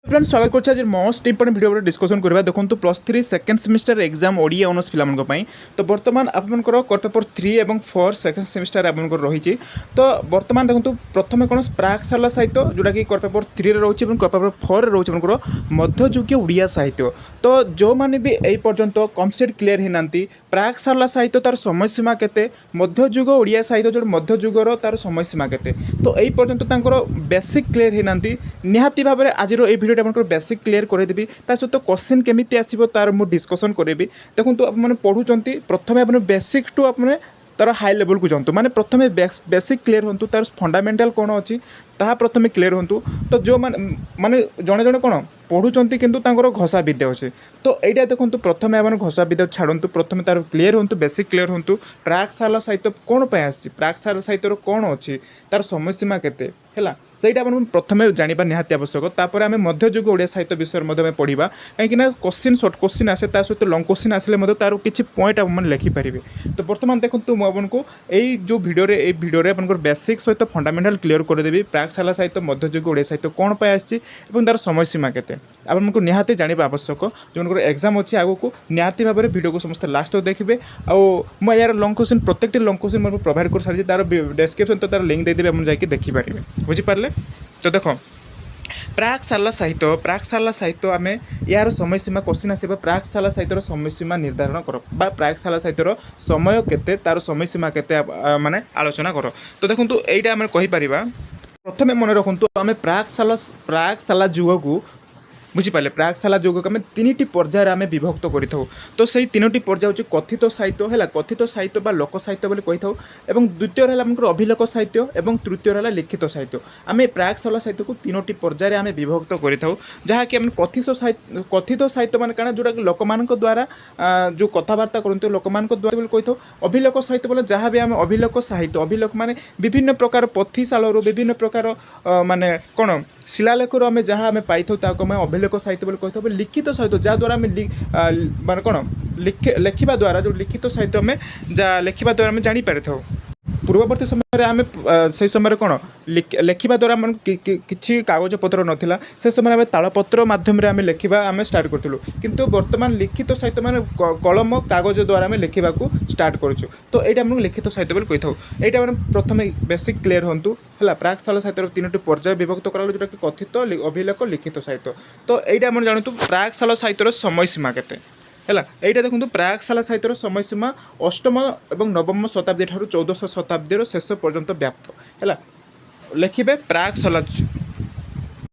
Friends स्वागत करछि आज मोस्ट इंपोर्टेंट वीडियो पर डिस्कशन करबा। देखंतु +3 second semester exam Odia honours पिलामन पई तो वर्तमान आपनकर कोर पेपर 3 एवं 4 सेकंड सेमिस्टर आपनकर रहिछि। तो वर्तमान देखंतु प्रथमे कोन प्राक साला साहित्य जोटा कि कोर पेपर 3 रे रहउछि एवं कोर पेपर 4 रे रहउछि आपनकर मध्ययुगीय ओडिया साहित्य। तो जो माने भी एई पर्यंत कॉन्सेप्ट क्लियर हिनांती प्राक साला साहित्य तार समय सीमा केते, मध्ययुग ओडिया साहित्य जो मध्ययुगर तार समय सीमा केते, तो एई पर्यंत तांकर बेसिक क्लियर हिनांती निहाती भाबरे आजिरो एई वीडियो आपनकर बेसिक क्लियर करदेवी ता सहित क्वेश्चन केमिति आसीबो तार मु डिस्कशन करेबी। देखंतु आप माने पढुचंती प्रथमे आपने बेसिक टू आपने तार हाई लेवल को जातु माने प्रथमे बेसिक क्लियर होंतु तार फंडामेंटल कौन अच्छी ताहा प्रथमे क्लियर होंतु। तो जो माने जणे जणे कौन पढ़ुचंती किंतु तांकर घोषा विद्या अच्छे तो यहाँ देखो प्रथमे आप घोषा विद्या छाड़ू प्रथमे तार क्लियर होंतु बेसिक क्लियर होंतु प्राक साल साहित्य कौन पे आसी प्राक साल साहित्य कौन अच्छी तार समय सीमा केते है सहीटा अपन प्रथमे जाना निहाती आवश्यक। तापर आम मध्ययुग ओडिया साहित्य विषय में पढ़ा कहीं क्वेश्चन सर्ट क्वेश्चन आसे सहित लंग क्वेश्चन आसिले तार किसी पॉइंट आप लिखिपारे। तो बर्तमान देखो मुझको यही जो भिडियो आपन बेसिक सहित फंडामेंटल क्लियर करदेवी प्राक साल साहित्य मध्ययुग ओडिया साहित्य कौन पे आसी तार समय सीमा केते आपको निहाती जाना आवश्यक। जो एग्जाम अच्छी आगू निहाती भाव में भिडियो को समस्त लास्ट तक देखिए आउ यार लंग क्वेश्चन प्रत्येक लंग क्वेश्चन मैं प्रोवाइड कर सारी तार डिस्क्रिप्शन तो तार लिंक देदेवी आप जाकि देखिपारे बुझीपारे। तो देख प्राक साला साहित्य आम यार समय सीमा क्वेश्चन आसो प्राक साला साहित्यर समय सीमा निर्धारण कर प्राक साला साहित्यर समय केते तार समय सीमा केते माने आलोचना कर। तो देखो यहीटा आम कहीपर प्रथमे मन रखु आम प्राक साला युग को बुझीपारे प्राक साला युग को आम 3टी पर्यायर आम विभक्त करूँ। तो से 3टी पर्याय हूँ कथित साहित्य है कथित साहित्य बा लोक साहित्य बोली कही था और द्वितीय है अभिलेख साहित्य और तृतीय है लिखित साहित्य। आम प्राक साला साहित्य को 3टी पर्यायर आम विभक्त करूँ जहाँकि आम कथित साहित्य मान क्या जोटा कि लोक मान द्वारा जो कथबार्ता करते लोक मान द्वारा बोली कही था। अभिलेख साहित्य बोले जहाँ भी आम अभिलेख साहित्य अभिलेख माने विभिन्न प्रकार पथिशालू विभिन्न प्रकार माने कौन शिलालेखर आम जहाँ आम पाई था अभिलेख साहित्य बोली कही था। लिखित साहित्य जहाँद्वारा आम माने कौन लिखा द्वारा जो लिखित साहित्य आम जहाँ लिखा द्वारा आम जापर था। पूर्ववर्ती समय आम से समय कौन लिखा द्वारा आम कि कागज पत्र नाला से समय आम तालपत्र मध्यम आम लिखा आम स्टार्ट करूँ किंतु वर्तमान लिखित साहित्य मान कलम कागज द्वारा आम लिखा स्टार्ट करूँ। तो ये आम लिखित साहित्य बोली कही था। यहाँ मैंने प्रथम बेसिक क्लियर हूँ है प्राक साल साहित्य 3टी पर्याय विभक्त करा जोटा कि कथित अभिलेख लिखित साहित्य। तो यहाँ आम जानतु प्राक साल साहित्यर समय सीमा केते है यहाँ देखो प्राक साला साहित्यर समय सीमा 8म और 9म शताब्दी ठारू 14श शताब्दी शेष पर्यंत व्याप्त है। लिखे प्राक साला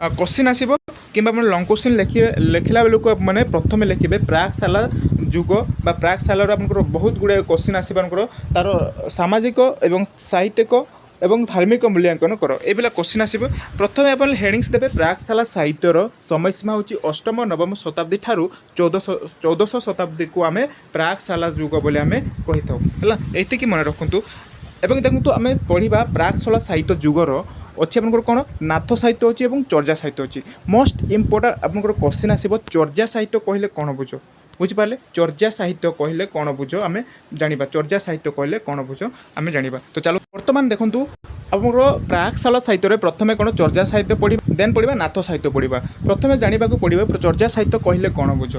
क्वेश्चन आसो कि लंग क्वेश्चन लिखला बेलू मैंने प्रथम लिखे प्राक साला युग बा प्राक सालर आप बहुत गुड़ाए क्वेश्चन आसो तार सामाजिक और साहित्यिक एवं धार्मिक मूल्यांकन कर ये क्वेश्चन आसो। प्रथम आप हेडिंग्स देवे प्राक साला साहित्यर समय सीमा हूँ 8म 9म शताब्दी ठारू 14श शताब्दी को आम प्राक साला युग बोली आम कही था है। ये मन रखु एवं देखो आम पढ़ा प्राक साला साहित्य युगर अच्छी आप कौन नाथ साहित्य अच्छी और चर्या साहित्य अच्छी। मोस्ट इम्पोर्टाट आप क्वेश्चन आसो चर्या साहित्य कहले कौन बुझ बुझीपारे चर्या साहित्य कहले कौन बुझ आम जाना चर्या साहित्य कहले कौन बुझ आम जाना। तो चलो बर्तमान देखूँ आमर प्राक साल साहित्य प्रथमे कौन चर्या साहित्य पढ़ा देन पढ़ा नाथ साहित्य पढ़ा प्रथमे जाना पड़ो चर्या साहित्य कहले कौन बुझ।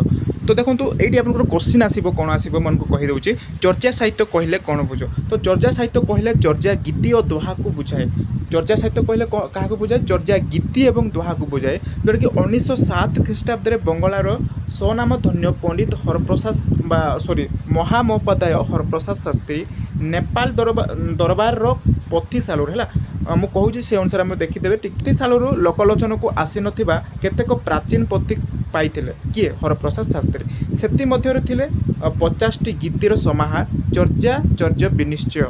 तो देखो ये आप क्वेश्चन आसो कौन आसो मन को कहीदे चर्या साहित्य कहले कौन बुझ। तो चर्या साहित्य कहले चर्या गीति और दोहा को बुझाए। चर्या साहित्य कहले क्या बुझाए चर्या गीति और दोहा को बुझाए जोटा कि 1907 ख्रीष्टाब्द बंगलार स्वनाम धन्य पंडित हरप्रसाद महामहोपाध्याय हरप्रसाद शास्त्री नेपाल दरबार पथिशालू है मुझे से अनुसार आम देखीदे पथिशालू लोकलोचन को आसी नथिबा केतेक प्राचीन पथी पाइथिले किए हरप्रसाद शास्त्री से 50टी गीतिर समाहार चर्या चर्या विनिश्चय।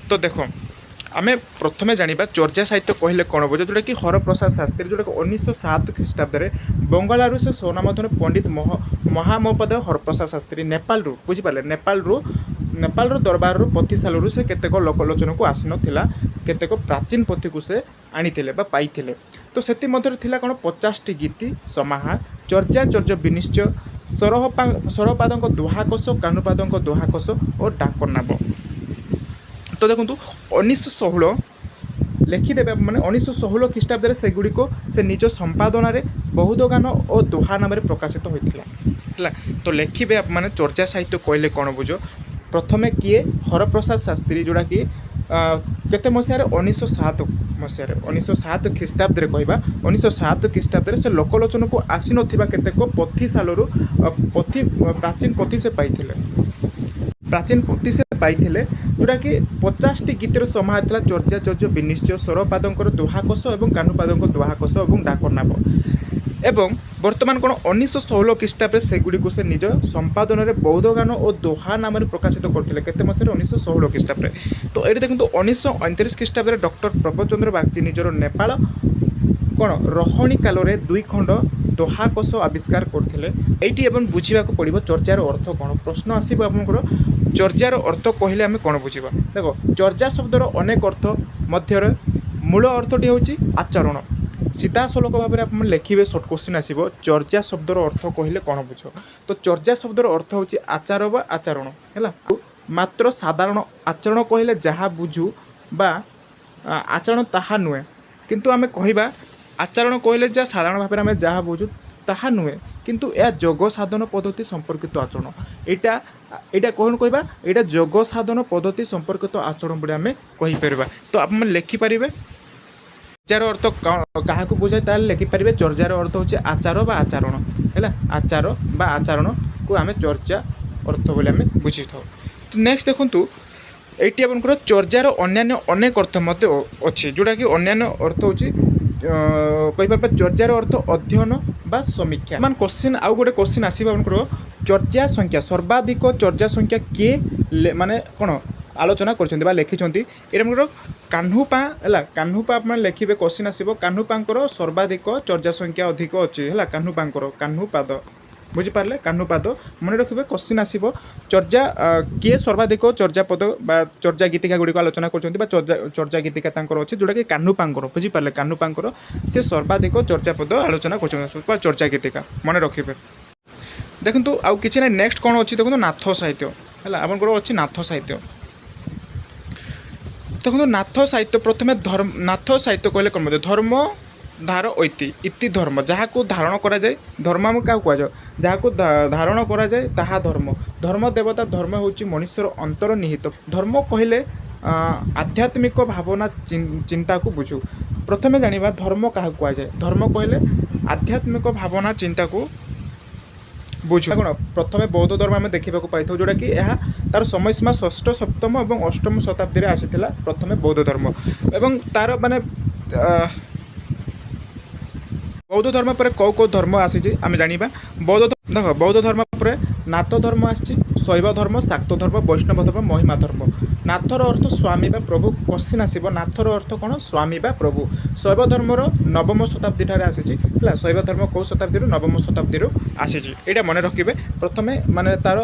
तो देखो आम प्रथमे जाना चर्या साहित्य कहले कौन बुझे जोटा कि हरप्रसाद शास्त्री जोटा कि 1907 ख्रीष्टाब्द बंगालू से स्वनामधन्य पंडित महामहोपाध्याय हरप्रसाद शास्त्री नेपाल बुझीपारे नेपाल दरबार पथिशालू से केतेक लोकलोचन को आसी नथिला केतेक प्राचीन पथी को से आनी पाइथिले। तो से कौन 50टी गीति समाहार चर्या चर्या विनिश्चय सरपाद दोहाकोश कानुपाद दोहाकोश और डाकनाब। तो देखो 1916 ଲେଖିଦେବେ ମାନେ 1916 ଖ୍ରୀଷ୍ଟାବ୍ଦରେ ସେଗୁଡ଼ିକ ସେ ନିଜ ସମ୍ପାଦନାରେ ବୌଦ୍ଧ ଗାନ ଓ ଦୋହା ନାମରେ ପ୍ରକାଶିତ ହୋଇଥିଲା ହେଲା। ତ ଲେଖିବେ ଆପଣମାନେ ଚର୍ଯା ସାହିତ୍ୟ କହିଲେ କ'ଣ ବୁଝ। ପ୍ରଥମେ କିଏ ହରପ୍ରସାଦ ଶାସ୍ତ୍ରୀ, ଯେଉଁଟାକି କେତେ ମସିହାରେ 1907 ମସିହାରେ 1907 ଖ୍ରୀଷ୍ଟାବ୍ଦରେ କହିବା 1907 ଖ୍ରୀଷ୍ଟାବ୍ଦରେ ସେ ଲୋକଲୋଚନକୁ ଆସିନଥିବା କେତେକ ପୋଥିଶାଳରୁ ପ୍ରାଚୀନ ପୋଥି ସେ ପାଇଥିଲେ। ପ୍ରାଚୀନ ପୋଥି ସେ ପାଇଥିଲେ ଯେଉଁଟାକି 50ଟି ଗୀତର ସମାହାର ଥିଲା ଚର୍ଯା, ଚର୍ଯ୍ୟ, ବିନିଶ୍ଚୟ, ସ୍ୱରପାଦଙ୍କର ଦୋହାକୋଷ ଏବଂ କାହ୍ନୁପାଦଙ୍କ ଦୋହାକୋଷ ଏବଂ ଡାକନାମ। ଏବଂ ବର୍ତ୍ତମାନ କ'ଣ 1916 ଖ୍ରୀଷ୍ଟାବ୍ଦରେ ସେଗୁଡ଼ିକୁ ସେ ନିଜ ସମ୍ପାଦନାରେ ବୌଦ୍ଧ ଗାନ ଓ ଦୋହା ନାମରେ ପ୍ରକାଶିତ କରିଥିଲେ। କେତେ ମସିହାରେ 1916 ଖ୍ରୀଷ୍ଟାବ୍ଦରେ। ତ ଏଇଠି ଦେଖନ୍ତୁ 1929 ଖ୍ରୀଷ୍ଟାବ୍ଦରେ ଡକ୍ଟର ପ୍ରଭୁଚନ୍ଦ୍ର ବାଗଚୀ ନିଜର ନେପାଳ କ'ଣ ରହଣି କାଳରେ 2 ଖଣ୍ଡ ଦୋହାକୋଷ ଆବିଷ୍କାର କରିଥିଲେ। ଏଇଠି ଏବଂ ବୁଝିବାକୁ ପଡ଼ିବ ଚର୍ଯାର ଅର୍ଥ କ'ଣ। ପ୍ରଶ୍ନ ଆସିବ ଆପଣଙ୍କର ଚର୍ଯାର ଅର୍ଥ କହିଲେ ଆମେ କ'ଣ ବୁଝିବା। ଦେଖ ଚର୍ଯା ଶବ୍ଦର ଅନେକ ଅର୍ଥ ମଧ୍ୟରେ ମୂଳ ଅର୍ଥଟି ହେଉଛି ଆଚରଣ। ସିଧାସଳଖ ଭାବରେ ଆପଣ ଲେଖିବେ, ସର୍ଟ କୋଶ୍ଚିନ୍ ଆସିବ ଚର୍ଯା ଶବ୍ଦର ଅର୍ଥ କହିଲେ କ'ଣ ବୁଝ। ତ ଚର୍ଯା ଶବ୍ଦର ଅର୍ଥ ହେଉଛି ଆଚାର ବା ଆଚରଣ ହେଲା। ମାତ୍ର ସାଧାରଣ ଆଚରଣ କହିଲେ ଯାହା ବୁଝୁ ବା ଆଚରଣ ତାହା ନୁହେଁ। କିନ୍ତୁ ଆମେ କହିବା ଆଚରଣ କହିଲେ ଯାହା ସାଧାରଣ ଭାବରେ ଆମେ ଯାହା ବୁଝୁ ତାହା ନୁହେଁ, କିନ୍ତୁ ଏହା ଯୋଗ ସାଧନ ପଦ୍ଧତି ସମ୍ପର୍କିତ ଆଚରଣ। ଏଇଟା କ'ଣ କହିବା, ଏଇଟା ଯୋଗ ସାଧନ ପଦ୍ଧତି ସମ୍ପର୍କିତ ଆଚରଣ ବୋଲି ଆମେ କହିପାରିବା। ତ ଆପଣମାନେ ଲେଖିପାରିବେ ଚର୍ଯାର ଅର୍ଥ କାହାକୁ ବୁଝାଏ ତାହେଲେ ଲେଖିପାରିବେ ଚର୍ଯାର ଅର୍ଥ ହେଉଛି ଆଚାର ବା ଆଚରଣ ହେଲା। ଆଚାର ବା ଆଚରଣକୁ ଆମେ ଚର୍ଯା ଅର୍ଥ ବୋଲି ଆମେ ବୁଝିଥାଉ। ତ ନେକ୍ସଟ ଦେଖନ୍ତୁ ଏଇଠି ଆପଣଙ୍କର ଚର୍ଯାର ଅନ୍ୟାନ୍ୟ ଅନେକ ଅର୍ଥ ମଧ୍ୟ ଅଛି, ଯେଉଁଟାକି ଅନ୍ୟାନ୍ୟ ଅର୍ଥ ହେଉଛି କହିପାରିବା ଚର୍ଯାର ଅର୍ଥ ଅଧ୍ୟୟନ ବା ସମୀକ୍ଷା। ମାନେ କୋଶ୍ଚିନ୍ ଆଉ ଗୋଟେ କୋଶ୍ଚିନ୍ ଆସିବ ଆପଣଙ୍କର ଚର୍ଯା ସଂଖ୍ୟା, ସର୍ବାଧିକ ଚର୍ଯା ସଂଖ୍ୟା କିଏ ମାନେ କ'ଣ ଆଲୋଚନା କରିଛନ୍ତି ବା ଲେଖିଛନ୍ତି। ଏଇଟା ଆପଣଙ୍କର କାହ୍ନୁପା ହେଲା। କାହ୍ନୁପା ଆପଣ ଲେଖିବେ, କୋଶ୍ଚିନ୍ ଆସିବ କାହ୍ନୁପାଙ୍କର ସର୍ବାଧିକ ଚର୍ଯା ସଂଖ୍ୟା ଅଧିକ ଅଛି ହେଲା। କାହ୍ନୁପାଙ୍କର କାହ୍ନୁପାଦ ବୁଝିପାରିଲେ, କାହ୍ନୁପାଦ ମନେ ରଖିବେ। କୋଶ୍ଚିନ୍ ଆସିବ ଚର୍ଯା କିଏ ସର୍ବାଧିକ ଚର୍ଯା ପଦ ବା ଚର୍ଯା ଗୀତିକା ଗୁଡ଼ିକ ଆଲୋଚନା କରୁଛନ୍ତି ବା ଚର୍ଯା ଗୀତିକା ତାଙ୍କର ଅଛି ଯେଉଁଟାକି କାହ୍ନୁପାଙ୍କର। ବୁଝିପାରିଲେ, କାହ୍ନୁପାଙ୍କର ସେ ସର୍ବାଧିକ ଚର୍ଯା ପଦ ଆଲୋଚନା କରୁଛନ୍ତି ବା ଚର୍ଯା ଗୀତିକା ମନେ ରଖିବେ। ଦେଖନ୍ତୁ ଆଉ କିଛି ନାହିଁ। ନେକ୍ସଟ କ'ଣ ଅଛି ଦେଖନ୍ତୁ ନାଥ ସାହିତ୍ୟ ହେଲା। ଆପଣଙ୍କର ଅଛି ନାଥ ସାହିତ୍ୟ। ଦେଖନ୍ତୁ ନାଥ ସାହିତ୍ୟ ପ୍ରଥମେ ନାଥ ସାହିତ୍ୟ କହିଲେ କ'ଣ ବୁଝ। ଧର୍ମ ଧାର ଇତି ଧର୍ମ, ଯାହାକୁ ଧାରଣ କରାଯାଏ। ଧର୍ମ ଆମେ କାହାକୁ କୁହାଯାଏ, ଯାହାକୁ ଧାରଣ କରାଯାଏ ତାହା ଧର୍ମ। ଧର୍ମ ଦେବତା, ଧର୍ମ ହେଉଛି ମଣିଷର ଅନ୍ତର୍ନିହିତ। ଧର୍ମ କହିଲେ ଆଧ୍ୟାତ୍ମିକ ଭାବନା ଚିନ୍ତାକୁ ବୁଝୁ। ପ୍ରଥମେ ଜାଣିବା ଧର୍ମ କାହାକୁ କୁହାଯାଏ। ଧର୍ମ କହିଲେ ଆଧ୍ୟାତ୍ମିକ ଭାବନା ଚିନ୍ତାକୁ ବୁଝୁ। କ'ଣ ପ୍ରଥମେ ବୌଦ୍ଧ ଧର୍ମ ଆମେ ଦେଖିବାକୁ ପାଇଥାଉ, ଯେଉଁଟାକି ଏହା ତା'ର ସମୟସୀମା 6ଠ, 7ମ ଏବଂ 8ମ ଶତାବ୍ଦୀରେ ଆସିଥିଲା ପ୍ରଥମେ ବୌଦ୍ଧ ଧର୍ମ। ଏବଂ ତା'ର ମାନେ ବୌଦ୍ଧ ଧର୍ମ ପରେ କେଉଁ ଧର୍ମ ଆସିଛି ଆମେ ଜାଣିବା। ବୌଦ୍ଧ ଧର୍ମ ପରେ ନାଥ ଧର୍ମ ଆସିଛି, ଶୈବ ଧର୍ମ, ଶାକ୍ତ ଧର୍ମ, ବୈଷ୍ଣବ ଧର୍ମ, ମହିମା ଧର୍ମ। ନାଥର ଅର୍ଥ ସ୍ୱାମୀ ବା ପ୍ରଭୁ। କୋଶ୍ଚିନ୍ ଆସିବ ନାଥର ଅର୍ଥ କ'ଣ, ସ୍ୱାମୀ ବା ପ୍ରଭୁ। ଶୈବ ଧର୍ମର 9ମ ଶତାବ୍ଦୀ ଠାରେ ଆସିଛି ହେଲା। ଶୈବ ଧର୍ମ କେଉଁ ଶତାବ୍ଦୀରୁ, 9ମ ଶତାବ୍ଦୀରୁ ଆସିଛି। ଏଇଟା ମନେ ରଖିବେ। ପ୍ରଥମେ ମାନେ ତା'ର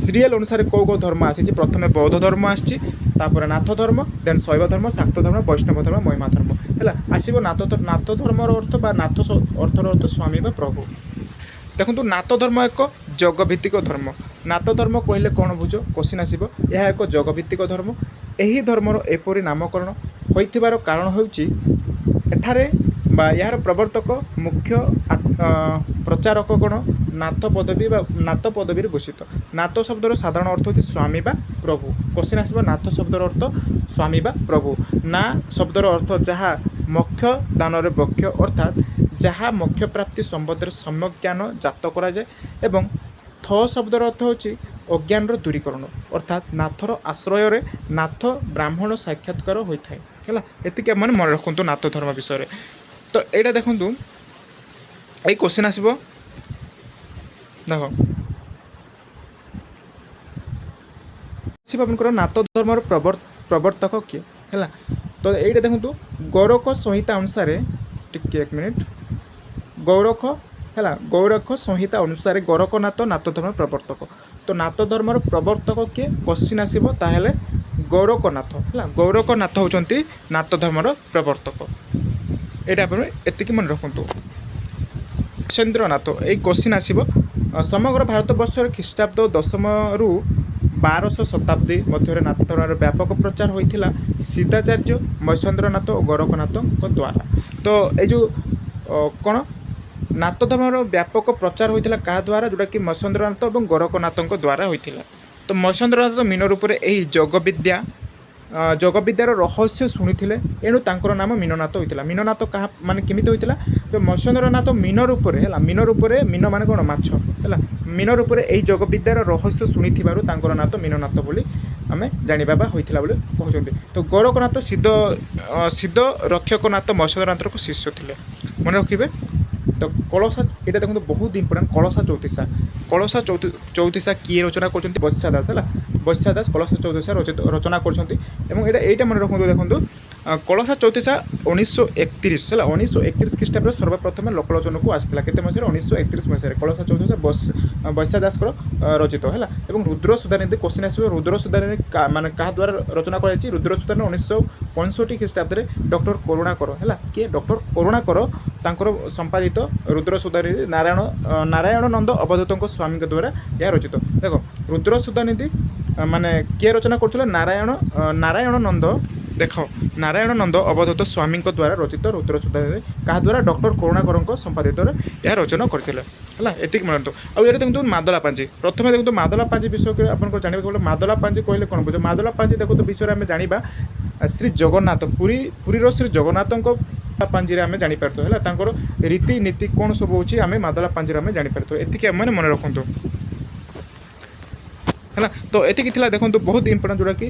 ସିରିଏଲ ଅନୁସାରେ କେଉଁ ଧର୍ମ ଆସିଛି। ପ୍ରଥମେ ବୌଦ୍ଧ ଧର୍ମ ଆସିଛି, ତାପରେ ନାଥ ଧର୍ମ, ଦେନ୍ ଶୈବ ଧର୍ମ, ଶାକ୍ତ ଧର୍ମ, ବୈଷ୍ଣବ ଧର୍ମ, ମହିମା ଧର୍ମ ହେଲା। ଆସିବ ନାଥ ଧର୍ମର ଅର୍ଥ ବା ନାଥ ଅର୍ଥର ଅର୍ଥ ସ୍ୱାମୀ ବା ପ୍ରଭୁ। ଦେଖନ୍ତୁ ନାଥ ଧର୍ମ ଏକ ଯୋଗଭିତ୍ତିକ ଧର୍ମ। ନାଥ ଧର୍ମ କହିଲେ କ'ଣ ବୁଝ, କୋଶ୍ଚିନ୍ ଆସିବ। ଏହା ଏକ ଯୋଗଭିତ୍ତିକ ଧର୍ମ। ଏହି ଧର୍ମର ଏପରି ନାମକରଣ ହୋଇଥିବାର କାରଣ ହେଉଛି ଏଠାରେ ବା ଏହାର ପ୍ରବର୍ତ୍ତକ ମୁଖ୍ୟ ପ୍ରଚାରକ କ'ଣ ନାଥ ପଦବୀ ବା ନାଥ ପଦବୀରେ ଭୂଷିତ। ନାଥ ଶବ୍ଦର ସାଧାରଣ ଅର୍ଥ ହେଉଛି ସ୍ୱାମୀ ବା ପ୍ରଭୁ। କୋଶ୍ଚିନ୍ ଆସିବ ନାଥ ଶବ୍ଦର ଅର୍ଥ ସ୍ୱାମୀ ବା ପ୍ରଭୁ। ନା ଶବ୍ଦର ଅର୍ଥ ଯାହା ମୋକ୍ଷ ଦାନରେ ବକ୍ଷ, ଅର୍ଥାତ୍ ଯାହା ମୋକ୍ଷ ପ୍ରାପ୍ତି ସମ୍ବନ୍ଧରେ ସମ୍ୟକ୍ ଜ୍ଞାନ ଜାତ କରାଯାଏ। ଏବଂ ଥ ଶବ୍ଦର ଅର୍ଥ ହେଉଛି ଅଜ୍ଞାନର ଦୂରୀକରଣ, ଅର୍ଥାତ୍ ନାଥର ଆଶ୍ରୟରେ ନାଥ ବ୍ରାହ୍ମଣ ସାକ୍ଷାତକାର ହୋଇଥାଏ ହେଲା। ଏତିକି ମାନେ ମନେ ରଖନ୍ତୁ ନାଥ ଧର୍ମ ବିଷୟରେ। ତ ଏଇଟା ଦେଖନ୍ତୁ ଏଇ କୋଶ୍ଚିନ୍ ଆସିବ। ଦେଖ ଆପଣଙ୍କର ନାଥ ଧର୍ମର ପ୍ରବର୍ତ୍ତକ କିଏ ହେଲା। ତ ଏଇଟା ଦେଖନ୍ତୁ ଗୌରଖ ସଂହିତା ଅନୁସାରେ, ଟିକେ 1 ମିନିଟ୍, ଗୌରଖ ହେଲା, ଗୌରଖ ସଂହିତା ଅନୁସାରେ ଗୋରଖନାଥ ନାଥ ଧର୍ମର ପ୍ରବର୍ତ୍ତକ। ତ ନାଥ ଧର୍ମର ପ୍ରବର୍ତ୍ତକ କିଏ କୋଶ୍ଚିନ୍ ଆସିବ, ତାହେଲେ ଗୌରଖନାଥ ହେଲା। ଗୌରଖନାଥ ହେଉଛନ୍ତି ନାଥ ଧର୍ମର ପ୍ରବର୍ତ୍ତକ। ଏଇଟା ଆପଣ ଏତିକି ମନେ ରଖନ୍ତୁ। ସେନ୍ଦ୍ରନାଥ, ଏଇ କୋଶ୍ଚିନ୍ ଆସିବ। ସମଗ୍ର ଭାରତବର୍ଷରେ ଖ୍ରୀଷ୍ଟାବ୍ଦ 10ମରୁ 12ଶ ଶତାବ୍ଦୀ ମଧ୍ୟରେ ନାଥ ଧର୍ମର ବ୍ୟାପକ ପ୍ରଚାର ହୋଇଥିଲା ସିଦ୍ଧାଚାର୍ଯ୍ୟ ମୈଶ୍ୱେନ୍ଦ୍ରନାଥ ଓ ଗୋରଖନାଥଙ୍କ ଦ୍ୱାରା। ତ ଏଇ ଯେଉଁ କ'ଣ ନାଥ ଧର୍ମର ବ୍ୟାପକ ପ୍ରଚାର ହୋଇଥିଲା କାହା ଦ୍ୱାରା, ଯେଉଁଟାକି ମୈଶ୍ୱେନ୍ଦ୍ରନାଥ ଏବଂ ଗୋରଖନାଥଙ୍କ ଦ୍ୱାରା ହୋଇଥିଲା। ତ ମୈଶ୍ୱେନ୍ଦ୍ରନାଥ ମୀନ ରୂପରେ ଏହି ଯୋଗବିଦ୍ୟାର ରହସ୍ୟ ଶୁଣିଥିଲେ, ଏଣୁ ତାଙ୍କର ନାମ ମୀନନାଥ ହୋଇଥିଲା। ମୀନନାଥ କାହା ମାନେ କେମିତି ହୋଇଥିଲା? ତ ମୈଶ୍ୱେନ୍ଦ୍ରନାଥ ମୀନ ରୂପରେ ହେଲା, ମୀନ ମାନେ କ'ଣ? ମାଛ ହେଲା। ମୀନ ରୂପରେ ଏହି ଯୋଗବିଦ୍ୟାର ରହସ୍ୟ ଶୁଣିଥିବାରୁ ତାଙ୍କର ନାଁ ତ ମୀନନାଥ ବୋଲି ଆମେ ଜାଣିବା ବା ହୋଇଥିଲା ବୋଲି କହୁଛନ୍ତି। ତ ଗୋରଖନାଥ ସିଦ୍ଧ ରକ୍ଷକନାଥ ମୈଶ୍ୱେନ୍ଦ୍ରନାଥଙ୍କ ଶିଷ୍ୟ ଥିଲେ, ମନେ ରଖିବେ। ତ କଳସା, ଏଇଟା ଦେଖନ୍ତୁ ବହୁତ ଇମ୍ପୋର୍ଟାଣ୍ଟ। କଳସା ଚଉତିସା କିଏ ରଚନା କରୁଛନ୍ତି? ବୈଶ୍ୟା ଦାସ ହେଲା। ବୈଶ୍ୟା ଦାସ କଳସା ଚଉତିସା ରଚନା କରୁଛନ୍ତି। ଏବଂ ଏଇଟା ମନେ ରଖନ୍ତୁ। ଦେଖନ୍ତୁ କଳସା ଚଉତିସା 1931 ହେଲା, 1931 ଖ୍ରୀଷ୍ଟାବ୍ଦରେ ସର୍ବପ୍ରଥମେ ଲୋକଲୋଚନକୁ ଆସିଥିଲା। କେତେ ମସିହାରେ? 1931 ମସିହାରେ କଳସା ଚଉତିସା ବୈଶ୍ୟା ଦାସଙ୍କର ରଚିତ ହେଲା। ଏବଂ ରୁଦ୍ର ସୁଧାନିଧି କୋଶ୍ଚିନ୍ ଆସିବ। ରୁଦ୍ର ସୁଧାନିଧି ମାନେ କାହା ଦ୍ୱାରା ରଚନା କରାଯାଇଛି? ରୁଦ୍ର ସୁଧାନିଧି 1965 ଖ୍ରୀଷ୍ଟାବ୍ଦରେ ଡକ୍ଟର କରୁଣାକର ହେଲା। କିଏ? ଡକ୍ଟର କରୁଣାକର ତାଙ୍କର ସମ୍ପାଦିତ ରୁଦ୍ର ସୁଧାନିଧି ନାରାୟଣ ନନ୍ଦ ଅବଧୂତଙ୍କ ସ୍ୱାମୀଙ୍କ ଦ୍ୱାରା ଏହା ରଚିତ। ଦେଖ, ରୁଦ୍ର ସୁଧାନିଧି ମାନେ କିଏ ରଚନା କରୁଥିଲେ? ନାରାୟଣ ନନ୍ଦ ଅବଧୂତ ସ୍ୱାମୀଙ୍କ ଦ୍ୱାରା ରଚିତ ରୁଦ୍ର ସୁଧାନିଧି କାହା ଦ୍ୱାରା? ଡକ୍ଟର କରୁଣାକରଙ୍କ ସମ୍ପାଦିତରେ ଏହା ରଚନା କରିଥିଲେ ହେଲା। ଏତିକି ମନନ୍ତୁ। ଆଉ ଏଇଟା ଦେଖନ୍ତୁ ମାଦଳା ପାଞ୍ଜି। ପ୍ରଥମେ ଦେଖନ୍ତୁ ମାଦଳା ପାଞ୍ଜି ବିଷୟରେ ଆପଣଙ୍କର ଜାଣିବାକୁ ଗଲେ ମାଦଳା ପାଞ୍ଜି କହିଲେ କ'ଣ ବୁଝ? ମାଦଳା ପାଞ୍ଜି ଦେଖନ୍ତୁ ବିଷୟରେ ଆମେ ଜାଣିବା ଶ୍ରୀ ଜଗନ୍ନାଥ, ପୁରୀର ଶ୍ରୀ ଜଗନ୍ନାଥଙ୍କ ପାଞ୍ଜିରେ ଆମେ ଜାଣିପାରିଥାଉ ହେଲା। ତାଙ୍କର ରୀତିନୀତି କ'ଣ ସବୁ ହେଉଛି ଆମେ ମାଦଳା ପାଞ୍ଜିରେ ଆମେ ଜାଣିପାରିଥାଉ। ଏତିକି ଆମେ ମନେ ରଖନ୍ତୁ ହେଲା। ତ ଏତିକି ଥିଲା। ଦେଖନ୍ତୁ ବହୁତ ଇମ୍ପୋର୍ଟାଣ୍ଟ, ଯେଉଁଟାକି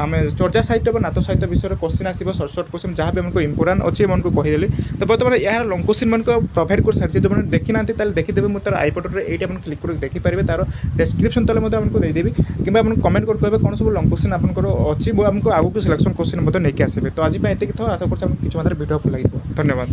ଆମେ ଚର୍ଚ୍ଚା ସାହିତ୍ୟ ବା ନାତ ସାହିତ୍ୟ ବିଷୟରେ କୋଶ୍ଚିନ୍ ଆସିବ, ସର୍ଟ କୋଶ୍ଚିନ୍ ଯାହା ବି ଆମକୁ ଇମ୍ପୋର୍ଟାଣ୍ଟ ଅଛି ଏମାନଙ୍କୁ କହିଦେଲି। ତ ବର୍ତ୍ତମାନ ଏହାର ଲଙ୍ଗ କୋଶ୍ଚିନ୍ ମାନଙ୍କୁ ପ୍ରୋଭାଇଡ଼ କରିସାରିଛି। ଯେଉଁମାନେ ଦେଖିନାହାନ୍ତି ତାହେଲେ ଦେଖିଦେବେ। ମୁଁ ତାର ଆଇପଟରେ ଏଇଠି ଆପଣ କ୍ଲିକ୍ କରି ଦେଖିପାରିବେ। ତାର ଡେସ୍କ୍ରିପସନ୍ ତଳେ ମଧ୍ୟ ଆପଣଙ୍କୁ ଦେଇଦେବି, କିମ୍ବା ଆପଣ କମେଣ୍ଟ କରି କହିବେ କ'ଣ ସବୁ ଲଙ୍ଗ କୋଶ୍ଚିନ୍ ଆପଣଙ୍କର ଅଛି। ମୁଁ ଆମକୁ ଆଗକୁ ସିଲେକ୍ସନ୍ କୋଶ୍ଚିନ୍ ମଧ୍ୟ ନେଇକି ଆସିବେ। ତ ଆଜି ପାଇଁ ଏତିକି ଥାଉ। ଆଶା କରୁଛି ଆପଣଙ୍କୁ କିଛି ମାତ୍ରାରେ ଭିଡ଼ିଓ ଭଲ ଲାଗିଥିବ। ଧନ୍ୟବାଦ।